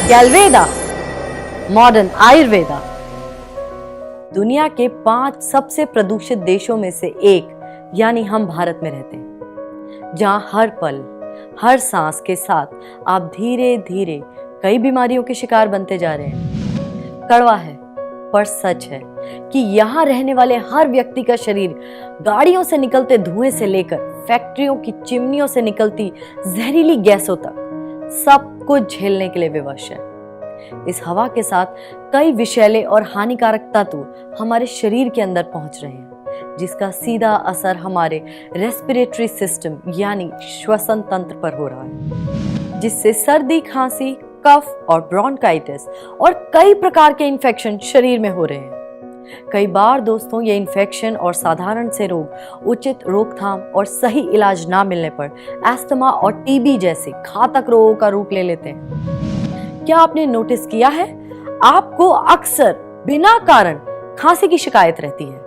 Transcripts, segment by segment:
गैलवेदा, modern Ayurveda. दुनिया के 5 सबसे प्रदूषित देशों में से एक यानी हम भारत में रहते हैं, जहां हर पल हर सांस के साथ आप धीरे धीरे कई बीमारियों के शिकार बनते जा रहे हैं। कड़वा है पर सच है कि यहाँ रहने वाले हर व्यक्ति का शरीर गाड़ियों से निकलते धुएं से लेकर फैक्ट्रियों की चिमनियों से निकलती जहरीली गैसों तक सब कुछ झेलने के लिए विवश है। इस हवा के साथ कई विषैले और हानिकारक तत्व हमारे शरीर के अंदर पहुंच रहे हैं, जिसका सीधा असर हमारे रेस्पिरेटरी सिस्टम यानी श्वसन तंत्र पर हो रहा है, जिससे सर्दी, खांसी, कफ और ब्रोंकाइटिस और कई प्रकार के इन्फेक्शन शरीर में हो रहे हैं। कई बार दोस्तों, ये इन्फेक्शन और साधारण से रोग उचित रोकथाम और सही इलाज ना मिलने पर अस्थमा और टीबी जैसे घातक रोगों का रूप ले लेते हैं। क्या आपने नोटिस किया है, आपको अक्सर बिना कारण खांसी की शिकायत रहती है?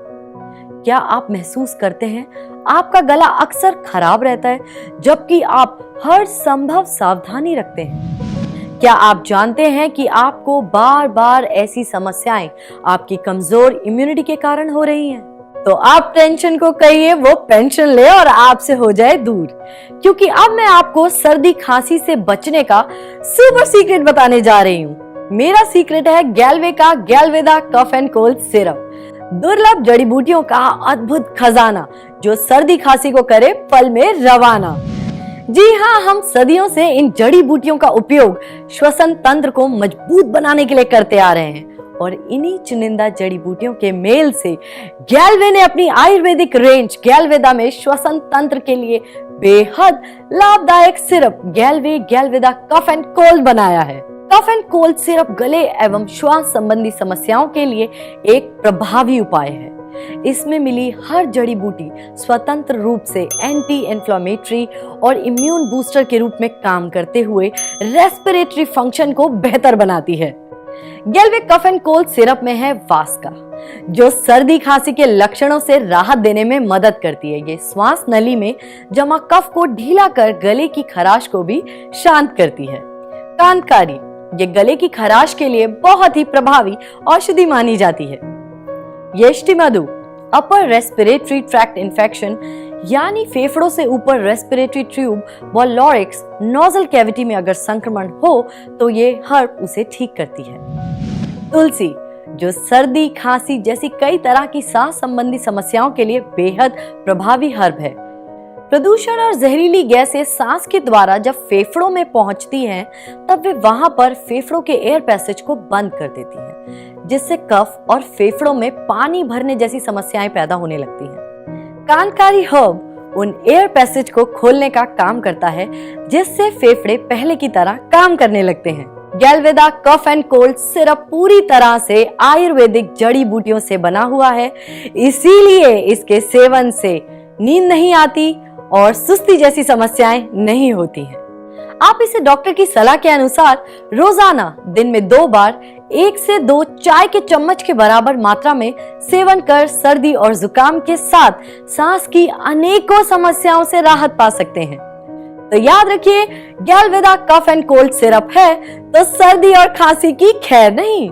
क्या आप महसूस करते हैं आपका गला अक्सर खराब रहता है जबकि आप हर संभव सावधानी रखते हैं? क्या आप जानते हैं कि आपको बार बार ऐसी समस्याएं आपकी कमजोर इम्यूनिटी के कारण हो रही हैं? तो आप टेंशन को कहिए वो पेंशन ले और आपसे हो जाए दूर, क्योंकि अब मैं आपको सर्दी खांसी से बचने का सुपर सीक्रेट बताने जा रही हूँ। मेरा सीक्रेट है गैलवे का गैलवेदा कफ एंड कोल्ड सिरप, दुर्लभ जड़ी बूटियों का अद्भुत खजाना जो सर्दी खांसी को करे पल में रवाना। जी हाँ, हम सदियों से इन जड़ी बूटियों का उपयोग श्वसन तंत्र को मजबूत बनाने के लिए करते आ रहे हैं और इन्हीं चुनिंदा जड़ी बूटियों के मेल से गैलवे ने अपनी आयुर्वेदिक रेंज गैलवेदा में श्वसन तंत्र के लिए बेहद लाभदायक सिरप गैलवे गैलवेदा कफ एंड कोल्ड बनाया है। कफ एंड कोल्ड सिरप गले एवं श्वास संबंधी समस्याओं के लिए एक प्रभावी उपाय है। इसमें मिली हर जड़ी बूटी स्वतंत्र रूप से एंटी इन्फ्लेमेटरी और इम्यून बूस्टर के रूप में काम करते हुए रेस्पिरेटरी फंक्शन को बेहतर बनाती है। गैलवे कफ एंड कोल्ड सिरप में है वास्का, जो सर्दी खांसी के लक्षणों से राहत देने में मदद करती है। ये श्वास नली में जमा कफ को ढीला कर गले की खराश को भी शांत करती है। कांतकारी, ये गले की खराश के लिए बहुत ही प्रभावी औषधि मानी जाती है। यष्टिमधु, अपर रेस्पिरेटरी ट्रैक्ट इन्फेक्शन यानी फेफड़ों से ऊपर रेस्पिरेटरी ट्यूब व लॉरिक्स नोजल कैविटी में अगर संक्रमण हो तो ये हर्ब उसे ठीक करती है। तुलसी, जो सर्दी खांसी जैसी कई तरह की सांस संबंधी समस्याओं के लिए बेहद प्रभावी हर्ब है। प्रदूषण और जहरीली गैसें सांस के द्वारा जब फेफड़ों में पहुंचती हैं, तब वे वहां पर फेफड़ों के एयर पैसेज को बंद कर देती हैं, जिससे कफ और फेफड़ों में पानी भरने जैसी समस्याएं पैदा होने लगती हैं। कांतकारी हर्ब उन एयर पैसेज को खोलने का काम करता है, जिससे फेफड़े पहले की तरह काम करने लगते हैं। गैलवेदा कफ एंड कोल्ड सिरप पूरी तरह से आयुर्वेदिक जड़ी बूटियों से बना हुआ है, इसीलिए इसके सेवन से नींद नहीं आती और सुस्ती जैसी समस्याएं नहीं होती हैं। आप इसे डॉक्टर की सलाह के अनुसार रोजाना दिन में 2 बार 1 से 2 चाय के चम्मच के बराबर मात्रा में सेवन कर सर्दी और जुकाम के साथ सांस की अनेकों समस्याओं से राहत पा सकते हैं। तो याद रखिए, गैलवेदा कफ एंड कोल्ड सिरप है तो सर्दी और खांसी की खैर नहीं।